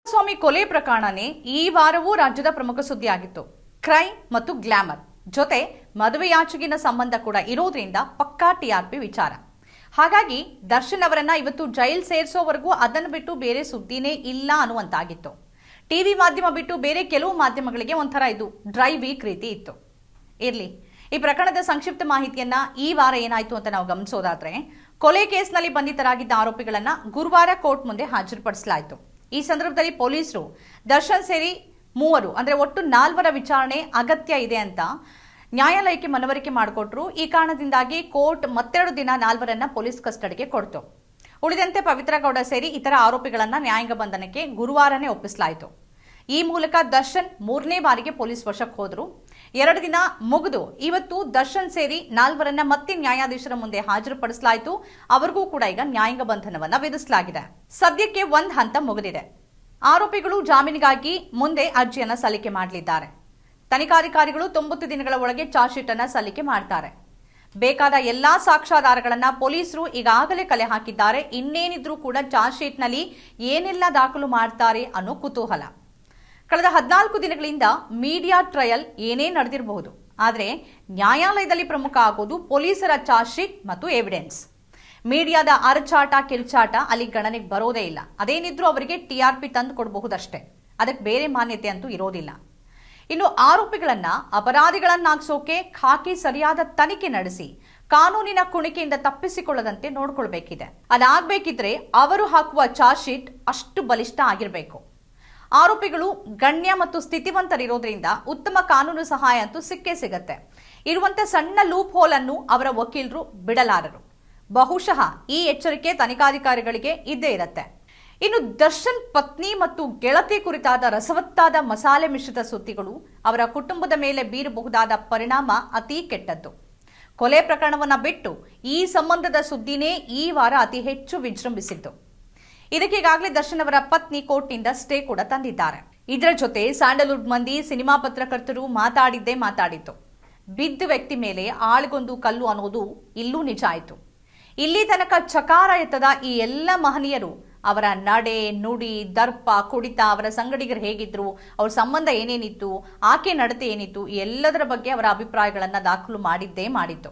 ಸ್ವಾಮಿ ಕೊಲೆ ಪ್ರಕರಣನೇ ಈ ವಾರವೂ ರಾಜ್ಯದ ಪ್ರಮುಖ ಸುದ್ದಿಯಾಗಿತ್ತು. ಕ್ರೈಮ್ ಮತ್ತು ಗ್ಲಾಮರ್ ಜೊತೆ ಮದುವೆಯಾಚೆಗಿನ ಸಂಬಂಧ ಕೂಡ ಇರೋದ್ರಿಂದ ಪಕ್ಕಾ ಟಿಆರ್ಪಿ ವಿಚಾರ. ಹಾಗಾಗಿ ದರ್ಶನ್ ಅವರನ್ನ ಇವತ್ತು ಜೈಲ್ ಸೇರಿಸೋವರೆಗೂ ಅದನ್ನು ಬಿಟ್ಟು ಬೇರೆ ಸುದ್ದಿನೇ ಇಲ್ಲ ಅನ್ನುವಂತಾಗಿತ್ತು. ಟಿವಿ ಮಾಧ್ಯಮ ಬಿಟ್ಟು ಬೇರೆ ಕೆಲವು ಮಾಧ್ಯಮಗಳಿಗೆ ಒಂಥರ ಇದು ಡ್ರೈ ವೀಕ್ ರೀತಿ ಇತ್ತು. ಇರ್ಲಿ, ಈ ಪ್ರಕರಣದ ಸಂಕ್ಷಿಪ್ತ ಮಾಹಿತಿಯನ್ನ ಈ ವಾರ ಏನಾಯ್ತು ಅಂತ ನಾವು ಗಮನಿಸೋದಾದ್ರೆ, ಕೊಲೆ ಕೇಸ್ನಲ್ಲಿ ಬಂಧಿತರಾಗಿದ್ದ ಆರೋಪಿಗಳನ್ನ ಗುರುವಾರ ಕೋರ್ಟ್ ಮುಂದೆ ಹಾಜರುಪಡಿಸಲಾಯಿತು. ಈ ಸಂದರ್ಭದಲ್ಲಿ ಪೊಲೀಸರು ದರ್ಶನ್ ಸೇರಿ ಮೂವರು ಅಂದ್ರೆ ಒಟ್ಟು 4 ವಿಚಾರಣೆ ಅಗತ್ಯ ಇದೆ ಅಂತ ನ್ಯಾಯಾಲಯಕ್ಕೆ ಮನವರಿಕೆ ಮಾಡಿಕೊಟ್ರು. ಈ ಕಾರಣದಿಂದಾಗಿ ಕೋರ್ಟ್ ಮತ್ತೆರಡು ದಿನ 4 ಪೊಲೀಸ್ ಕಸ್ಟಡಿಗೆ ಕೊಡ್ತು. ಉಳಿದಂತೆ ಪವಿತ್ರ ಗೌಡ ಸೇರಿ ಇತರ ಆರೋಪಿಗಳನ್ನ ನ್ಯಾಯಾಂಗ ಬಂಧನಕ್ಕೆ ಗುರುವಾರನೇ ಒಪ್ಪಿಸಲಾಯಿತು. ಈ ಮೂಲಕ ದರ್ಶನ್ 3ನೇ ಬಾರಿಗೆ ಪೊಲೀಸ್ ವಶಕ್ಕೆ ಹೋದ್ರು. 2 ದಿನ ಮುಗಿದು ಇವತ್ತು ದರ್ಶನ್ ಸೇರಿ 4 ಮತ್ತೆ ನ್ಯಾಯಾಧೀಶರ ಮುಂದೆ ಹಾಜರುಪಡಿಸಲಾಯಿತು. ಅವರಿಗೂ ಕೂಡ ಈಗ ನ್ಯಾಯಾಂಗ ಬಂಧನವನ್ನ ವಿಧಿಸಲಾಗಿದೆ. ಸದ್ಯಕ್ಕೆ ಒಂದು ಹಂತ ಮುಗಿದಿದೆ. ಆರೋಪಿಗಳು ಜಾಮೀನಿಗಾಗಿ ಮುಂದೆ ಅರ್ಜಿಯನ್ನ ಸಲ್ಲಿಕೆ ಮಾಡಲಿದ್ದಾರೆ. ತನಿಖಾಧಿಕಾರಿಗಳು 90 ದಿನಗಳ ಒಳಗೆ ಚಾರ್ಜ್ ಶೀಟ್ ಅನ್ನ ಸಲ್ಲಿಕೆ ಮಾಡ್ತಾರೆ. ಬೇಕಾದ ಎಲ್ಲಾ ಸಾಕ್ಷ್ಯಾಧಾರಗಳನ್ನ ಪೊಲೀಸರು ಈಗಾಗಲೇ ಕಲೆ ಹಾಕಿದ್ದಾರೆ. ಇನ್ನೇನಿದ್ರೂ ಕೂಡ ಚಾರ್ಜ್ ಶೀಟ್ ನಲ್ಲಿ ಏನೆಲ್ಲ ದಾಖಲು ಮಾಡ್ತಾರೆ ಅನ್ನೋ ಕುತೂಹಲ. ಕಳೆದ 14 ದಿನಗಳಿಂದ ಮೀಡಿಯಾ ಟ್ರಯಲ್ ಏನೇ ನಡೆದಿರಬಹುದು, ಆದರೆ ನ್ಯಾಯಾಲಯದಲ್ಲಿ ಪ್ರಮುಖ ಆಗೋದು ಪೊಲೀಸರ ಚಾರ್ಜ್ ಶೀಟ್ ಮತ್ತು ಎವಿಡೆನ್ಸ್. ಮೀಡಿಯಾದ ಅರಚಾಟ ಕಿರ್ಚಾಟ ಅಲ್ಲಿ ಗಣನೆಗೆ ಬರೋದೇ ಇಲ್ಲ. ಅದೇನಿದ್ರೂ ಅವರಿಗೆ ಟಿಆರ್ಪಿ ತಂದು ಕೊಡಬಹುದಷ್ಟೇ, ಅದಕ್ಕೆ ಬೇರೆ ಮಾನ್ಯತೆ ಅಂತೂ ಇರೋದಿಲ್ಲ. ಇನ್ನು ಆರೋಪಿಗಳನ್ನ ಅಪರಾಧಿಗಳನ್ನಾಗಿಸೋಕೆ ಖಾಕಿ ಸರಿಯಾದ ತನಿಖೆ ನಡೆಸಿ ಕಾನೂನಿನ ಕುಣಿಕೆಯಿಂದ ತಪ್ಪಿಸಿಕೊಳ್ಳದಂತೆ ನೋಡ್ಕೊಳ್ಬೇಕಿದೆ. ಅದಾಗಬೇಕಿದ್ರೆ ಅವರು ಹಾಕುವ ಚಾರ್ಜ್ ಶೀಟ್ ಅಷ್ಟು ಬಲಿಷ್ಠ ಆಗಿರಬೇಕು. ಆರೋಪಿಗಳು ಗಣ್ಯ ಮತ್ತು ಸ್ಥಿತಿವಂತರಿರೋದ್ರಿಂದ ಉತ್ತಮ ಕಾನೂನು ಸಹಾಯ ಅಂತೂ ಸಿಕ್ಕೇ ಸಿಗತ್ತೆ. ಇರುವಂತೆ ಸಣ್ಣ ಲೂಪ್ ಹೋಲ್ ಅನ್ನು ಅವರ ವಕೀಲರು ಬಿಡಲಾರರು. ಬಹುಶಃ ಈ ಎಚ್ಚರಿಕೆ ತನಿಖಾಧಿಕಾರಿಗಳಿಗೆ ಇದ್ದೇ ಇರತ್ತೆ. ಇನ್ನು ದರ್ಶನ್ ಪತ್ನಿ ಮತ್ತು ಗೆಳತಿ ಕುರಿತಾದ ರಸವತ್ತಾದ ಮಸಾಲೆ ಮಿಶ್ರಿತ ಸುದ್ದಿಗಳು ಅವರ ಕುಟುಂಬದ ಮೇಲೆ ಬೀರಬಹುದಾದ ಪರಿಣಾಮ ಅತಿ ಕೆಟ್ಟದ್ದು. ಕೊಲೆ ಪ್ರಕರಣವನ್ನ ಬಿಟ್ಟು ಈ ಸಂಬಂಧದ ಸುದ್ದಿನೇ ಈ ವಾರ ಅತಿ ಹೆಚ್ಚು ವಿಜೃಂಭಿಸಿದ್ದು. ಇದಕ್ಕೆ ಈಗಾಗಲೇ ದರ್ಶನ್ ಅವರ ಪತ್ನಿ ಕೋರ್ಟ್ನಿಂದ ಸ್ಟೇ ಕೂಡ ತಂದಿದ್ದಾರೆ. ಇದರ ಜೊತೆ ಸ್ಯಾಂಡಲ್ವುಡ್ ಮಂದಿ, ಸಿನಿಮಾ ಪತ್ರಕರ್ತರು ಮಾತಾಡಿದ್ದೇ ಮಾತಾಡಿತ್ತು. ಬಿದ್ದ ವ್ಯಕ್ತಿ ಮೇಲೆ ಆಳ್ಗೊಂದು ಕಲ್ಲು ಅನ್ನೋದು ಇಲ್ಲೂ ನಿಜ ಆಯಿತು. ಇಲ್ಲಿ ತನಕ ಚಕಾರ ಎತ್ತದ ಈ ಎಲ್ಲ ಮಹನೀಯರು ಅವರ ನಡೆ, ನುಡಿ, ದರ್ಪ, ಕುಡಿತ, ಅವರ ಸಂಗಡಿಗರು ಹೇಗಿದ್ರು, ಅವ್ರ ಸಂಬಂಧ ಏನೇನಿತ್ತು, ಆಕೆ ನಡತೆ ಏನಿತ್ತು, ಎಲ್ಲದರ ಬಗ್ಗೆ ಅವರ ಅಭಿಪ್ರಾಯಗಳನ್ನ ದಾಖಲು ಮಾಡಿದ್ದೇ ಮಾಡಿತ್ತು.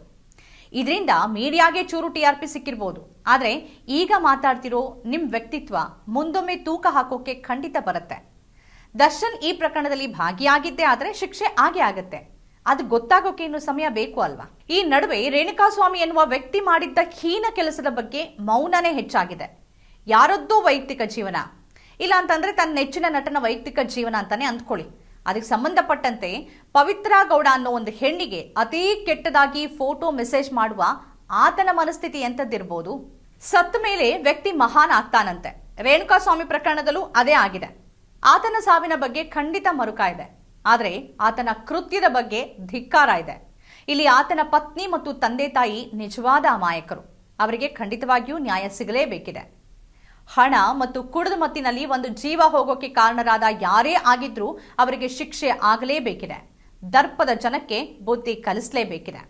ಇದರಿಂದ ಮೀಡಿಯಾಗೆ ಚೂರು ಟಿಆರ್ಪಿ ಸಿಕ್ಕಿರ್ಬೋದು, ಆದ್ರೆ ಈಗ ಮಾತಾಡ್ತಿರೋ ನಿಮ್ ವ್ಯಕ್ತಿತ್ವ ಮುಂದೊಮ್ಮೆ ತೂಕ ಹಾಕೋಕೆ ಖಂಡಿತ ಬರುತ್ತೆ. ದರ್ಶನ್ ಈ ಪ್ರಕರಣದಲ್ಲಿ ಭಾಗಿಯಾಗಿದ್ದೇ ಆದ್ರೆ ಶಿಕ್ಷೆ ಆಗೇ ಆಗತ್ತೆ. ಅದು ಗೊತ್ತಾಗೋಕೆ ಇನ್ನು ಸಮಯ ಬೇಕು ಅಲ್ವಾ? ಈ ನಡುವೆ ರೇಣುಕಾಸ್ವಾಮಿ ಎನ್ನುವ ವ್ಯಕ್ತಿ ಮಾಡಿದ್ದ ಹೀನ ಕೆಲಸದ ಬಗ್ಗೆ ಮೌನನೇ ಹೆಚ್ಚಾಗಿದೆ. ಯಾರದ್ದೋ ವೈಯಕ್ತಿಕ ಜೀವನ, ಇಲ್ಲ ಅಂತಂದ್ರೆ ತನ್ನ ನೆಚ್ಚಿನ ನಟನ ವೈಯಕ್ತಿಕ ಜೀವನ ಅಂತಾನೆ ಅಂದ್ಕೊಳ್ಳಿ. ಅದಕ್ಕೆ ಸಂಬಂಧಪಟ್ಟಂತೆ ಪವಿತ್ರ ಗೌಡ ಅನ್ನೋ ಒಂದು ಹೆಣ್ಣಿಗೆ ಅತಿ ಕೆಟ್ಟದಾಗಿ ಫೋಟೋ ಮೆಸೇಜ್ ಮಾಡುವ ಆತನ ಮನಸ್ಥಿತಿ ಎಂತದ್ದಿರ್ಬೋದು? ಸತ್ತ ಮೇಲೆ ವ್ಯಕ್ತಿ ಮಹಾನ್ ಆಗ್ತಾನಂತೆ. ರೇಣುಕಾಸ್ವಾಮಿ ಪ್ರಕರಣದಲ್ಲೂ ಅದೇ ಆಗಿದೆ. ಆತನ ಸಾವಿನ ಬಗ್ಗೆ ಖಂಡಿತ ಮರುಕ ಇದೆ, ಆದರೆ ಆತನ ಕೃತ್ಯದ ಬಗ್ಗೆ ಧಿಕ್ಕಾರ ಇದೆ. ಇಲ್ಲಿ ಆತನ ಪತ್ನಿ ಮತ್ತು ತಂದೆ ತಾಯಿ ನಿಜವಾದ ಅಮಾಯಕರು. ಅವರಿಗೆ ಖಂಡಿತವಾಗಿಯೂ ನ್ಯಾಯ ಸಿಗಲೇಬೇಕಿದೆ. ಹಣ ಮತ್ತು ಕುಡಿದ ಮತ್ತಿನಲ್ಲಿ ಒಂದು ಜೀವ ಹೋಗೋಕೆ ಕಾರಣರಾದ ಯಾರೇ ಆಗಿದ್ರೂ ಅವರಿಗೆ ಶಿಕ್ಷೆ ಆಗಲೇಬೇಕಿದೆ. ದರ್ಪದ ಜನಕ್ಕೆ ಬುದ್ಧಿ ಕಲಿಸಲೇಬೇಕಿದೆ.